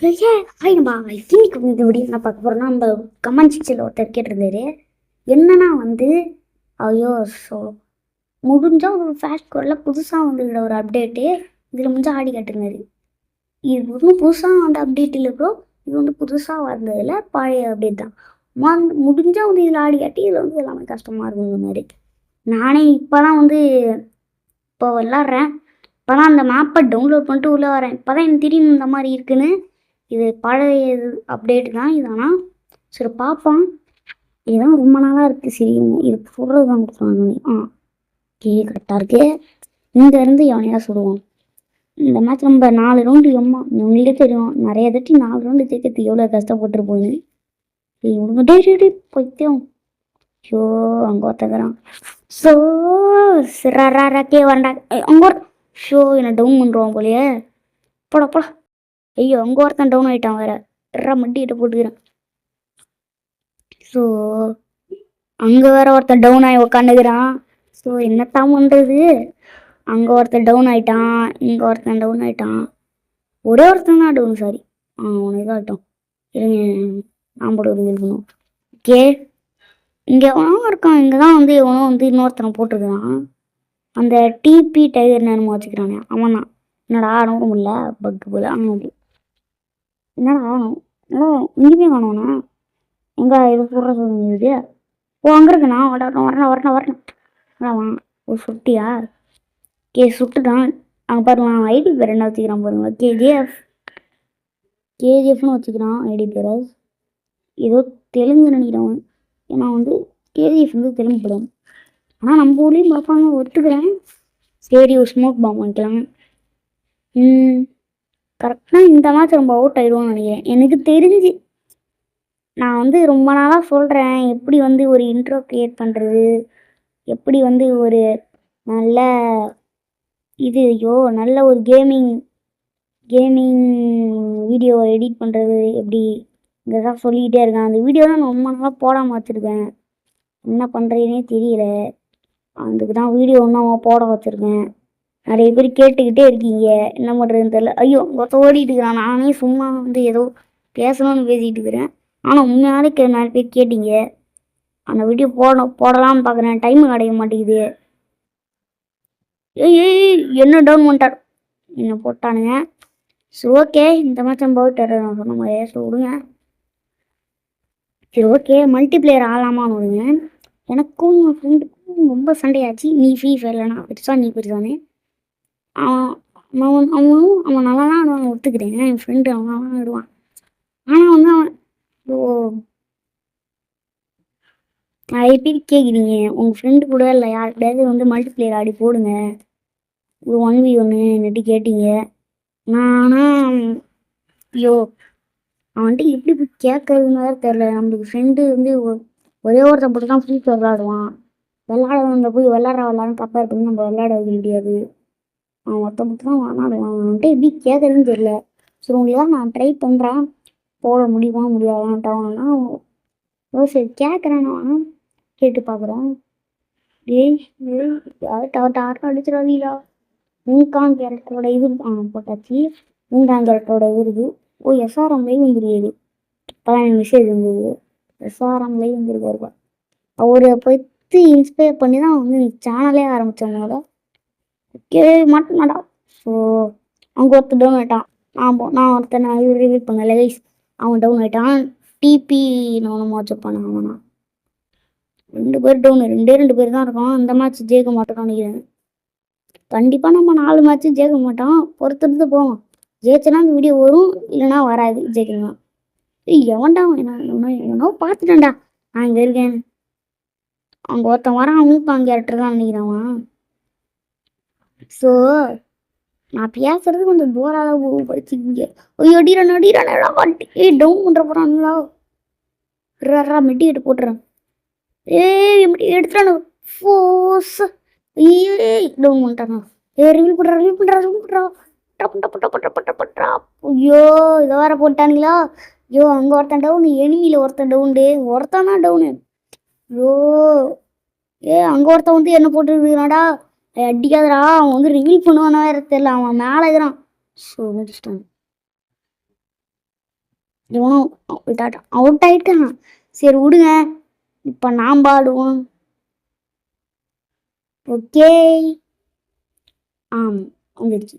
ஹாய்ப்பா இன்னைக்கு இந்த வீடியோ என்ன பார்க்க போகிறோம்னா நம்ம கமெண்ட் செக்ஷனில் ஒருத்தர் கேட்டிருந்தாரு. என்னன்னா ஐயோ ஸோ முடிஞ்சால் ஒரு ஃபேஸ்ட் கோடில் புதுசாக வந்துக்கிற ஒரு அப்டேட்டு இதில் முடிஞ்சால் ஆடி காட்டுனாரு. இது ஒன்றும் புதுசாக வந்த அப்டேட் இல்லை ப்ரோ, இது புதுசாக வந்ததில்ல, பழைய அப்டேட் தான். முடிஞ்சால் இதில் ஆடி காட்டி இதில் எல்லாமே கஷ்டமாக இருக்கும் மாதிரி. நானே இப்போ தான் இப்போ விளாட்றேன். இப்போ தான் அந்த மேப்பை டவுன்லோட் பண்ணிட்டு உள்ளே வரேன். இப்போ தான் எனக்கு தெரியும் இந்த மாதிரி இருக்குன்னு. இது பழைய அப்டேட் தான் இது. ஆனால் சரி பார்ப்போம். இதுதான் ரொம்ப நாளாக இருக்குது. சரி இது சொல்கிறது தான் கொடுத்தாங்க. கரெக்டாக இருக்குது. இங்கேருந்து எவனையா சொல்லுவோம். இந்த மேட்ச் நம்ம 4 ரவுண்டு உங்களுக்கே தெரியும். நிறைய தட்டி 4 ரவுண்டு ஜெயிக்கிறதுக்கு எவ்வளோ கஷ்டப்பட்டுருப்போன்னு. போய்த்தோம். ஷோ அங்கே ஒருத்தக்கிறான். ஸோ சிறாக்கே வரண்டா அங்கே ஒரு ஷோ என்னை டவுன் பண்ணுறோம் போலையே. போடா ஐயோ அங்கே ஒருத்தன் டவுன் ஆகிட்டான் வேற. மட்டிக்கிட்ட போட்டுக்கிறேன். ஸோ அங்கே வேற ஒருத்தன் டவுன் ஆகி உக்காந்துக்கிறான். ஸோ என்னத்தான் பண்ணுறது. அங்கே ஒருத்தன் டவுன் ஆகிட்டான், இங்கே ஒருத்தன் டவுன் ஆகிட்டான். ஒரே ஒருத்தன் தான் டவுன். சாரி உனக்கு ஆகிட்டோம். இருங்க நான் போட இருக்கணும். ஓகே இங்கே எவனோ இருக்கான். இங்கே தான் எவனோ இன்னொருத்தனை போட்டிருக்கிறான். அந்த டிபி டைகர் நேரமாக வச்சுக்கிறானே அவன் தான். என்னடா அனுப்ப முடியல பக்கு போல. என்னடா இங்கேயுமே காணோண்ணா. எங்கே இது சொல்கிற சொல்லுங்க. ஓ அங்கே இருக்குண்ணா. வரணும் ஓ சுட்டியா? சுட்டுதான். அங்கே பாருங்க ஐடி பேர் என்ன வச்சுக்கிறான் பாருங்க. கேஜிஎஃப்னு வச்சுக்கிறான் ஐடி பேர். ஏதோ தெலுங்கு நினைக்கிறவன். ஏன்னா கேஜிஎஃப் தெலுங்கு படம். ஆனால் நம்ம ஊர்லேயும் பார்ப்பாங்க, ஒத்துக்கிறேன். சரி ஒரு ஸ்மோக் பாம் வாங்கிக்கலாம். கரெக்டாக இந்த மேட்ச் ரொம்ப அவுட் ஆகிடுவோம்னு நினைக்கிறேன். எனக்கு தெரிஞ்சு நான் ரொம்ப நாளாக சொல்கிறேன் எப்படி ஒரு இன்ட்ரோ க்ரியேட் பண்ணுறது, எப்படி ஒரு நல்ல நல்ல ஒரு கேமிங் வீடியோ எடிட் பண்ணுறது எப்படி இதெல்லாம் சொல்லிக்கிட்டே இருக்கேன். அந்த வீடியோ தான் நான் ரொம்ப நாளாக போடாமல் வச்சுருக்கேன். என்ன பண்ணுறதுனே தெரியல. அதுக்கு தான் வீடியோ ஒன்றும் போட வச்சுருக்கேன். நிறைய பேர் கேட்டுக்கிட்டே இருக்கீங்க, என்ன பண்ணுறதுன்னு தெரியல. ஐயோ ஓடிட்டு இருக்கிறான். நானே சும்மா ஏதோ பேசணும்னு பேசிகிட்டு இருக்கிறேன். ஆனால் உண்மையாலே நிறைய பேர் கேட்டீங்க. அந்த வீடியோ போடலாம்னு பார்க்குறேன், டைமு கிடைக்க மாட்டேங்குது. என்ன டவுன் பண்ணிட்டார், என்ன போட்டானுங்க. சரி ஓகே இந்த மேட்ச் நம்ம போயிட்டு நான் சொன்ன மாதிரியே சொல்லுங்க. சரி ஓகே மல்டிப்ளேயர் ஆகலாமான்னு விடுங்க. எனக்கும் என் ஃப்ரெண்டுக்கும் ரொம்ப சண்டையாச்சு. நீ ஃப்ரீ ஃபயரில் நான் பெருசா நீ பெருசானே. அவன் நல்லா தான் ஆடுவான், ஒத்துக்கிறேன். என் ஃப்ரெண்டு அவன் நல்லா தான் ஆடுவான். ஆனால் அவன் நிறைய பேர் கேட்குறீங்க உங்கள் ஃப்ரெண்டு கூட இல்லை யாருக்கிட்டையாவது மல்டிப்ளேயர் ஆடி போடுங்க ஒரு 1v1 நெட்டி கேட்டீங்க. ஆனால் ஐயோ அவன்ட்டு எப்படி போய் கேட்கறதுன்னு வேறு தெரில. நம்மளுக்கு ஃப்ரெண்டு ஒரே ஒருத்தன் போட்டு தான் ஃப்ரீ ஃபயர் விளாடுவான். விளாட போய் விளாட்றான்னு கம்பேர் பண்ணி நம்ம விளாட வைக்க முடியாது. அவன் ஒருத்தன் மட்டும் தான் விளாடுவான். அவன்ட்டு எப்படி கேட்குறதுன்னு தெரில. சரி உங்களுக்கு தான் நான் ட்ரை பண்ணுறேன், போட முடியுமா முடியாதான்ட்டாங்கன்னா சரி கேட்குறேன். நான் கேட்டு பார்க்குறேன். யார்கிட்ட அடிச்சிடாதீங்களா. மூங்கான் கேரக்டரோட இது போட்டாச்சு. மூங்கான் கேரக்டரோட இது இருக்குது. ஓ எஸ்ஆர்எம்லேயும் வந்துருக்குது. இப்போதான் எனக்கு மெசேஜ் இருந்தது. எஸ்ஆர்எம்லேயும் வந்துருக்காருப்பா. அவரை பற்றி இன்ஸ்பயர் பண்ணி தான் சேனலே ஆரம்பித்தவங்களோட மாட்டேன்டா. ஸோ அவங்க ஒருத்தர் டவுன் ஆகிட்டான். நான் ஒருத்தர் நான் இது ரிவீல் பண்ணல கைஸ். அவன் டவுன் ஆகிட்டான். டிபி நான் வச்சுருப்பான். அவனா 2 பேர் டவுனு, 2 பேர் தான் இருக்கான். இந்த மேட்ச் ஜெயிக்க மாட்டோம்னு நினைக்கிறேன். கண்டிப்பாக நம்ம 4 மேட்ச்சு ஜெயிக்க மாட்டோம். பொறுத்திருந்து போவோம். ஜெயிச்சனா இந்த வீடியோ வரும், இல்லைனா வராது. ஜெயிக்கலாம். எவன்டா என்னோ பார்த்துட்டேன்டா. நான் இங்கே இருக்கேன். அவங்க ஒருத்தன் வரான். அவனுக்கு அங்கே கேரக்டர் தான் நினைக்கிறான். ஸோ நான் பேசுறது கொஞ்சம் போராக படிச்சுக்கிங்க. ஐயோ அடிறானடா டவுன் பண்ணுற போகிறாங்களா. மெட்டிக்கிட்டு போட்டுறேன். எப்படி எடுத்துட்டானு ஃபோர்ஸ் டவுன் பண்ணிட்டாங்க. ரிவீல் பண்ணுறா. ஐயோ இதை வேற போட்டானுங்களா. ஐயோ அங்கே ஒருத்தன் டவுனு, எனிமியில் ஒருத்தன் ஒருத்தனா டவுனு. ஐயோ அங்கே ஒருத்தன் என்ன போட்டுருக்குறாடா. அடிக்காதடா. அவன் ரிவீல் பண்ணுவானா வேற தெரியல. அவன் மேலே இருக்கிறான். ஸோ முடிச்சிட்டான். இவனும் அவுட் ஆயிட்டான். சரி விடுங்க, இப்போ நாம் ஆடுவோம். ஓகே வந்துடுச்சு.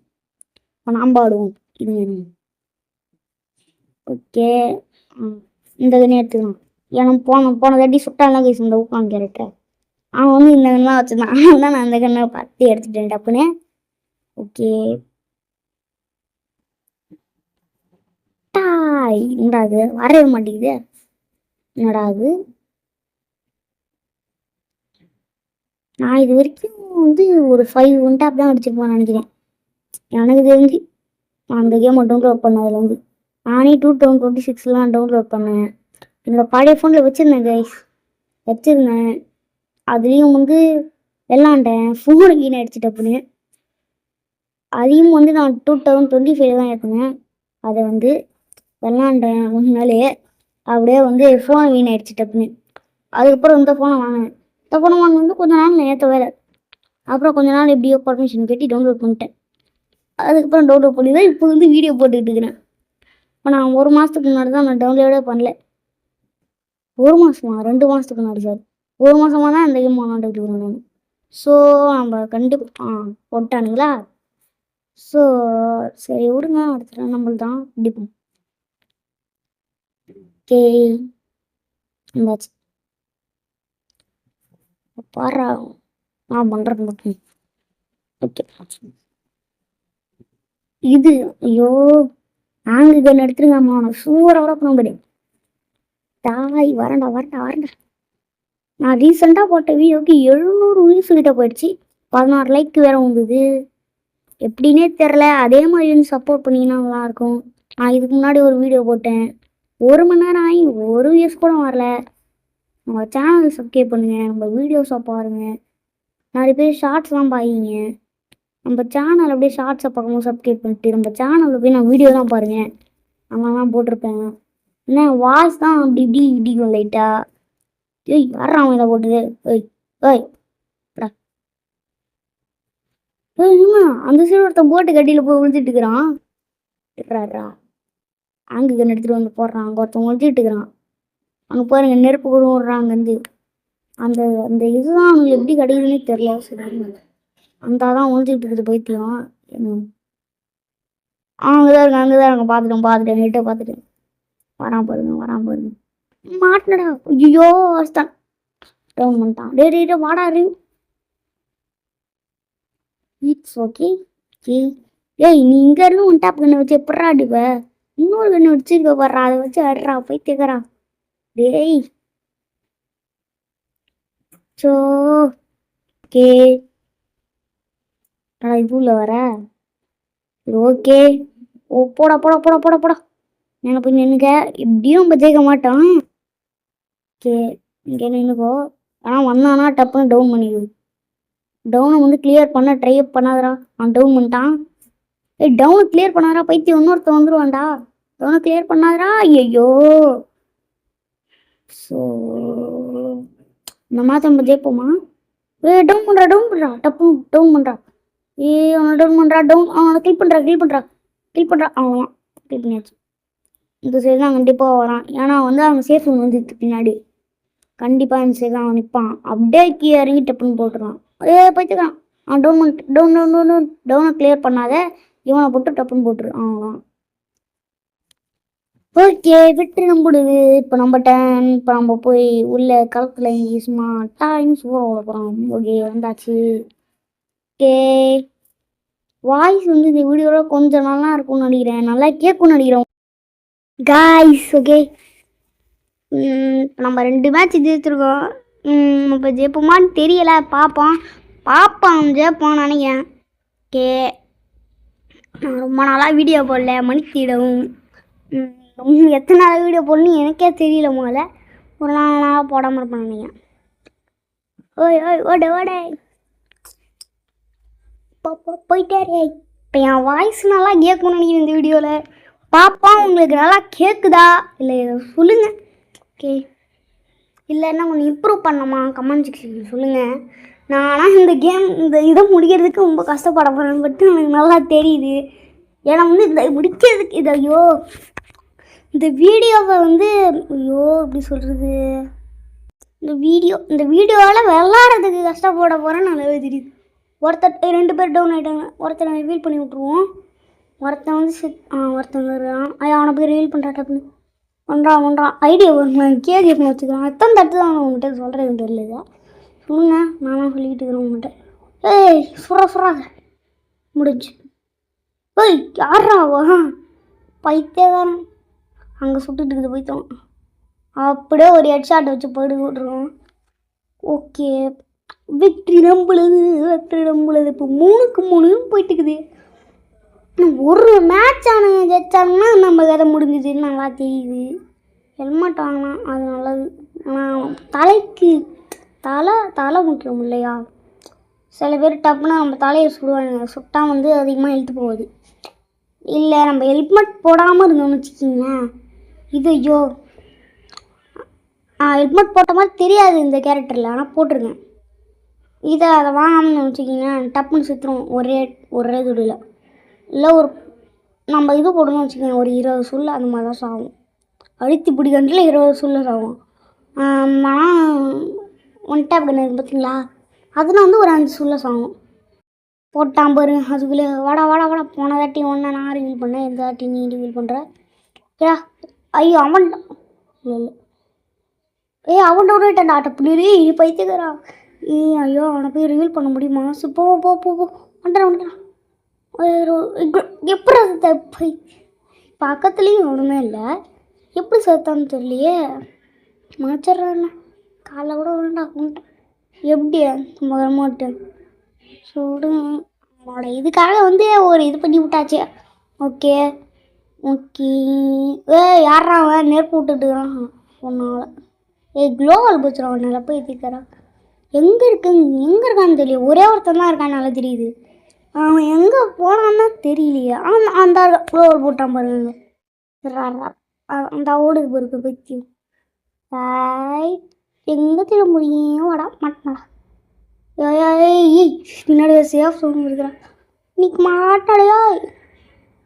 இப்போ நாம் ஆடுவோம். இது ஓகே இந்த கண்ணி எடுத்துக்கலாம். எனக்கு போன தாட்டி சுட்டாலாம் கேஸ் இந்த ஊக்கான் கேரக்டர். அவன் வந்து இந்த கண்ணெலாம் வச்சுருந்தான். அவன் தான் நான் அந்த கண்ணை பார்த்து எடுத்துட்டேன் டப்புன்னு. ஓகே டாய் என்னடா அது வரவே மாட்டேங்குது. என்னடா அது, நான் இது வரைக்கும் வந்து ஒரு 5 டேப் தான் அடிச்சிருப்பேன் நினைக்கிறேன் எனக்கு தெரிஞ்சு. நான் அந்த கேமை டவுன்லோட் பண்ணதுலேருந்து நானே 2026 டவுன்லோட் பண்ணேன். என்னோடய பழைய ஃபோனில் வச்சுருந்தேன் கைஸ், வச்சுருந்தேன். அதுலேயும் வந்து விளாண்டேன். ஃபோனு கீழே அடிச்சிட்டப்புன்னு அதையும் வந்து நான் 2025 தான் ஏற்றினேன். அதை வந்து விளாண்டேன் முன்னாலே. அப்படியே வந்து ஃபோனை வீணாயிடுச்சிட்டப்புன்னு. அதுக்கப்புறம் இந்த ஃபோனை வாங்கினேன். இந்த ஃபோனை வாங்க வந்து கொஞ்ச நாள் நான் ஏற்ற வேலை. அப்புறம் கொஞ்ச நாள் எப்படியோ பர்மிஷன் கட்டி டவுன்லோட் பண்ணிட்டேன். அதுக்கப்புறம் டவுன்லோட் பண்ணி தான் இப்போ வந்து வீடியோ போட்டுக்கிட்டு இருக்கிறேன். இப்போ நான் 1 மாதத்துக்கு முன்னாடி தான் நான் டவுன்லோடே பண்ணல. 1 மாதமா 2 மாதத்துக்கு முன்னாடி சார், 1 மாதமாக தான் இந்த கேம் விளாண்டுக்கிட்டு இருக்கிறேன் நான். ஸோ நம்ம கண்டிப்பாக போட்டானுங்களா. ஸோ சரி விடுங்க, அடுத்த நம்மள் தான் பிடிப்போம். ஓகே இருந்தாச்சு. பாரா நான் பண்ணுறது மட்டும். ஓகே இது ஐயோ நாங்கள் கன் எடுத்துருக்காமா, உனக்கு சூப்பராக கூட பண்ண முடியும். தாய் வரண்டா வரண்டா வரண்டா. நான் ரீசெண்டாக போட்ட வீடியோக்கு 700 வியூஸ் கிட்ட போயிடுச்சு. 16 லைக் வேற வந்தது. எப்படின்னே தெரில. அதே மாதிரி வந்து சப்போர்ட் பண்ணிங்கன்னா நல்லாயிருக்கும். நான் இதுக்கு முன்னாடி ஒரு வீடியோ போட்டேன், 1 மணி நேரம் ஆகி 1 வியூஸ் கூட வரல. நம்ம சேனல் சப்ஸ்கிரைப் பண்ணுங்கள், நம்ம வீடியோஸை பாருங்கள். நிறைய பேர் ஷார்ட்ஸ்லாம் பாருங்க. நம்ம சேனல் அப்படியே ஷார்ட்ஸை பார்க்கும்போது சப்ஸ்கிரைப் பண்ணிட்டு நம்ம சேனலில் போய் நான் வீடியோ தான் பாருங்கள், அங்கெல்லாம் போட்டிருப்பேன். என்ன வாய்ஸ் தான் அப்படி இப்படி இடிக்கும் லைட்டாக. ஏய் யாரா அவன் இதை போட்டுது. ஏய் ஏய் அந்த சைடு ஒருத்தன் போட்டு கட்டியில் போய் விழுந்துட்டு இருக்கிறான். இருக்கிறாரா ஆங்கு கன் எடுத்துகிட்டு வந்து போடுறான். அங்கே ஒருத்தன் ஒழிச்சிட்டு இருக்கிறான். அங்கே பாருங்க நெருப்பு கூட விடுறான் அங்கேருந்து. அந்த அந்த இதுதான் அவங்களுக்கு எப்படி கிடைக்குதுன்னே தெரியல. சரி அந்த தான் ஒழிச்சிட்டு இருக்குது பைத்தியம். அங்கேதான் இருங்க பார்த்துட்டேன் நெட்டை பார்த்துட்டேன். வரான் பாருங்க மாட்டினடா. ஐயோ வச்சுட்டான், டவுன் பண்ணிட்டான். டே வாடா ரீ. It's okay. ஏய் நீ இங்கே இருந்து ஒன் டேப் கண்ணை வச்சு எப்படா அடிப்ப? இன்னொரு கண்ணு வச்சுருக்க பாடுறா, அதை வச்சு அடுறா பைத்தியக்காரா. டேய் சோ ஓகே இதுல வர ஓகே. ஓ போடா போடா போடா போடா போடா. எனக்கு நின்னுக்க, எப்படியும் நம்ம ஜெயிக்க மாட்டான். ஓகே இங்கே நின்னுக்கோ. ஆனால் வந்தானா டப்புன்னு டவுன் பண்ணிடுது. டவுனை வந்து கிளியர் பண்ண ட்ரை பண்ணாதரா. அவன் டவுன் பண்ணிட்டான். ஏய் டவுனை கிளியர் பண்ணாதரா பைத்தியம், இன்னொருத்த வந்துடுவான்டா. டவுனை கிளியர் பண்ணாதரா. ஐயோ ஸோ இந்த மாதிரி நம்ம ஜெயிப்போமா? டவுன் பண்ணுறா டப்பு டவுன் பண்ணுறா. அவனை டவுன் பண்ணுறா. அவனை கில் பண்ணுறா அவன் கில் பண்ணியாச்சு. இந்த சைடு தான் கண்டிப்பாக வரான். ஏன்னா வந்து அவன் சேஃப் வந்து பின்னாடி கண்டிப்பாக இந்த சைடு தான் அவன் நிற்பான். அப்படியே கீழே இறங்கி டப்புன்னு போட்டுருவான். போய்த்துக்கான். அவன் டவுனை கிளியர் பண்ணாத, இவனை போட்டு டப்புன்னு போட்டுருவான். அவன் ஓகே வெற்றி நம்பிடுது. இப்போ நம்ம டைம். இப்போ நம்ம போய் உள்ள களத்தில் சும்மா டைம் சூப்பராக போகிறோம். ஓகே வந்தாச்சு. ஓகே வாய்ஸ் வந்து இந்த வீடியோவில் கொஞ்சம் நல்லா இருக்கும்னு நினைக்கிறேன், நல்லா கேட்கும்னு நினைக்கிறேன் காய்ஸ். ஓகே நம்ம 2 மேட்ச் ஜெயிச்சிருக்கோம். இப்போ ஜெயிப்போமான்னு தெரியலை, பார்ப்போம் ஜெயிப்போம் நினைக்கிறேன். ஓகே நான் ரொம்ப நாளாக வீடியோ போடல, மன்னித்திடவும். எத்தனை நாள் வீடியோ போடணும்னு எனக்கே தெரியல. முதல்ல ஒரு நாளாக போடாமல் இருப்பேன் நினைக்கிறேன். ஓடே போயிட்டே. இப்போ என் வாய்ஸ் நல்லா கேட்கணும்னு நினைக்கிறேன் இந்த வீடியோவில். பார்ப்போம் உங்களுக்கு நல்லா கேட்குதா இல்லை சொல்லுங்கள். ஓகே இல்லைன்னா கொஞ்சம் இம்ப்ரூவ் பண்ணணுமா கமெண்ட் செக்ஷன் சொல்லுங்கள். நான் ஆனால் இந்த இதை முடிக்கிறதுக்கு ரொம்ப கஷ்டப்பட போகிறேன்னு பட்டு எனக்கு நல்லா தெரியுது. ஏன்னா வந்து இதை முடிக்கிறதுக்கு ஐயோ இந்த வீடியோவை வந்து ஐயோ எப்படி சொல்கிறது, இந்த வீடியோவில் விளாட்றதுக்கு கஷ்டப்பட போகிறேன்னு நல்லாவே தெரியுது. ஒருத்தர் 2 பேர் டவுன் ஆகிட்டாங்க. ஒருத்தர் ரிவீல் பண்ணி விட்ருவோம். ஒருத்தன் வந்து ஒருத்தன் வருவான். அவனை போய் ரிவீல் பண்ணுறான். பண்ணுறான் ஐடியா வருங்க. கேஜிஎஃப்னு வச்சுக்கிறான். எத்தனை தட்டு தான் உங்கள்கிட்ட சொல்கிறதுன்னு தெரியல. சொல்லுங்க, நானும் சொல்லிக்கிட்டு இருக்கிறேன் உங்கள்கிட்ட. ஏய் சுறாத முடிஞ்சு. ஏய் யாராவா பைத்தியக்காரன் அங்கே சுட்டுட்டு இருக்குது போய்த்தோம். அப்படியே ஒரு ஹெட்ஷாட் வச்சு போயிட்டு விட்ருவோம். ஓகே, வெற்றி நம்புளது. இப்போ 3-3 போயிட்டுக்குது. ஒரு மேட்ச் ஆனுங்க ஜெயிச்சாங்கன்னா நம்ம கதை முடிஞ்சுதுன்னு நல்லா தெரியுது. ஹெல்மெட் வாங்கலாம், அது நல்லது. ஆனால் தலைக்கு தலை முக்கியம் இல்லையா? சில பேர் டப்புனா நம்ம தலையை சுடுவாங்க. சுட்டால் வந்து அதிகமாக இழுத்து போகுது. இல்லை நம்ம ஹெல்மெட் போடாமல் இருந்தோம்னு வச்சுக்கிங்களேன், இது ஐயோ ஹெல்மெட் போட்ட மாதிரி தெரியாது இந்த கேரக்டரில், ஆனால் போட்டிருக்கேன். அதை வாங்காமல் வச்சுக்கிங்க டப்புன்னு சுற்றுரும் ஒரே துடியில். இல்லை நம்ம இது போடணும்னு வச்சுக்கோங்க, ஒரு 20 சுள்ள அந்த மாதிரி தான் சாகும். அழுத்தி பிடிக்கண்டில் 20 சுள்ள சாகும். ஆனால் 1 டேப் கண்ணு இருக்குது பார்த்தீங்களா, அதுனா வந்து ஒரு 5 சுள்ள சாகும். போட்டான் பாருங்க. அதுக்குள்ளே வாடா போன தாட்டி ஒன்றை நான் ரிவீல் பண்ணேன், எந்த தாட்டி நீ ரிவீல் பண்ணுற? ஏடா ஐயோ அவன் இல்லை அவன் டவுன் ஆகிட்டான்டா. டப்புனே பைத்தியக்காரா. ஐயோ அவனை போய் ரிவீல் பண்ண முடியுமா? போ வந்துடுறான். எப்படி போய் பக்கத்துலேயும் ஒன்றுமே இல்லை, எப்படி சேர்த்தான்னு தெரியலையே. மறைச்சிட்றான் காலைல கூட விடண்டா எப்படி மாட்டேன் சொல்லுங்க. அவனோட இதுக்காக வந்து ஒரு இது பண்ணி விட்டாச்சு. ஓகே யாரா அவன் நெருப்பு விட்டுட்டுக்கிறான் ஒன்றால். குளோவல் போச்சுறான் அவனால் போய் ஏற்றிக்கிறான். எங்கே இருக்கான்னு தெரியல. ஒரே ஒருத்தன் தான் இருக்கான்னு நல்லா தெரியுது. அவன் எங்கே போனான்னு தெரியலையே. அந்த குளோவல் போட்டான் பாருங்க. அந்த ஓடுது பொறுப்பு பற்றி எங்கே தெரிய முடியும். வாடா மாட்டாடா. பின்னாடி சேஃப் சவுண்ட் இருக்கிறான். இன்னைக்கு மாட்டாடையா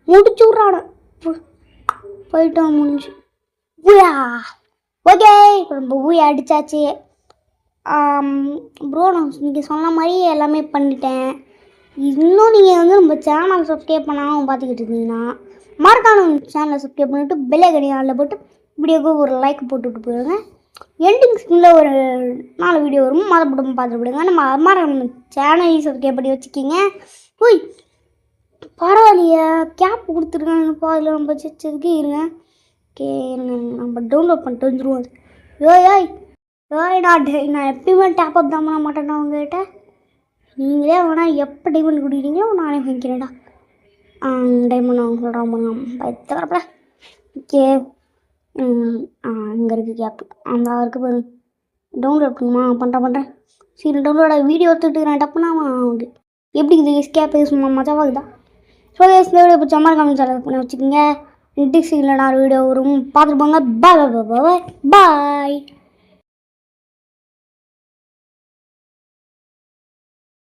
முடிச்சு விட்றான. போயிட்டான் முடிஞ்சு. ஊயா ஓகே, இப்போ நம்ம ஊயா அடித்தாச்சு. ப்ரோ நான் நீங்கள் சொன்ன மாதிரி எல்லாமே பண்ணிட்டேன். இன்னும் நீங்கள் வந்து நம்ம சேனல் சப்ஸ்கிரைப் பண்ணாமல் பார்த்துக்கிட்டு இருந்தீங்கன்னா மறக்காம சேனலை சப்ஸ்கிரைப் பண்ணிவிட்டு பெல்லைக்கனி ஆளில் போட்டு வீடியோக்கு ஒரு லைக் போட்டுவிட்டு போயிடுங்க. எண்டிங் ஸ்கிரீனில் ஒரு 4 வீடியோ வரும், அதை போட்டு பார்த்துட்டு போயிடுங்க. நம்ம சேனலையும் சப்ஸ்கிரைப் பண்ணி வச்சுக்கிங்க. போய் பரவாயில்லையா கேப் கொடுத்துருக்காங்கப்பா, அதில் நம்ம வச்சதுக்கு இருங்க. ஓகே இருங்க, நம்ம டவுன்லோட் பண்ணிட்டு வந்துடுவோம். நான் எப்பயுமே டேப் அப் தான் பண்ண மாட்டேன்னா உங்கள்கிட்ட. நீங்களே வேணால் எப்போ டைமண்ட் குடிக்கிறீங்களோ நானே வாங்கிக்கிறேன்டா. டைமண்ட் அவங்க சொல்கிறான் பயத்தரப்பட. ஓகே அங்கே இருக்குது கேப்பு, அந்த இருக்குது பாரு. டவுன்லோட் பண்ணுமா பண்ணுறேன். சரி டவுன்லோட வீடியோ எடுத்துக்கிட்டு டப்புனா ஆகுது. எப்படி இது கேப்பு சும்மா மஜாவாகுதா? ஸோ வீடியோ இப்போ சம்மர் கமெண்ட் சேனல் பண்ணி வச்சுக்கோங்க. நெக்ஸ்ட் நான் வீடியோ வரும் பார்த்துட்டு போங்க. பாய்.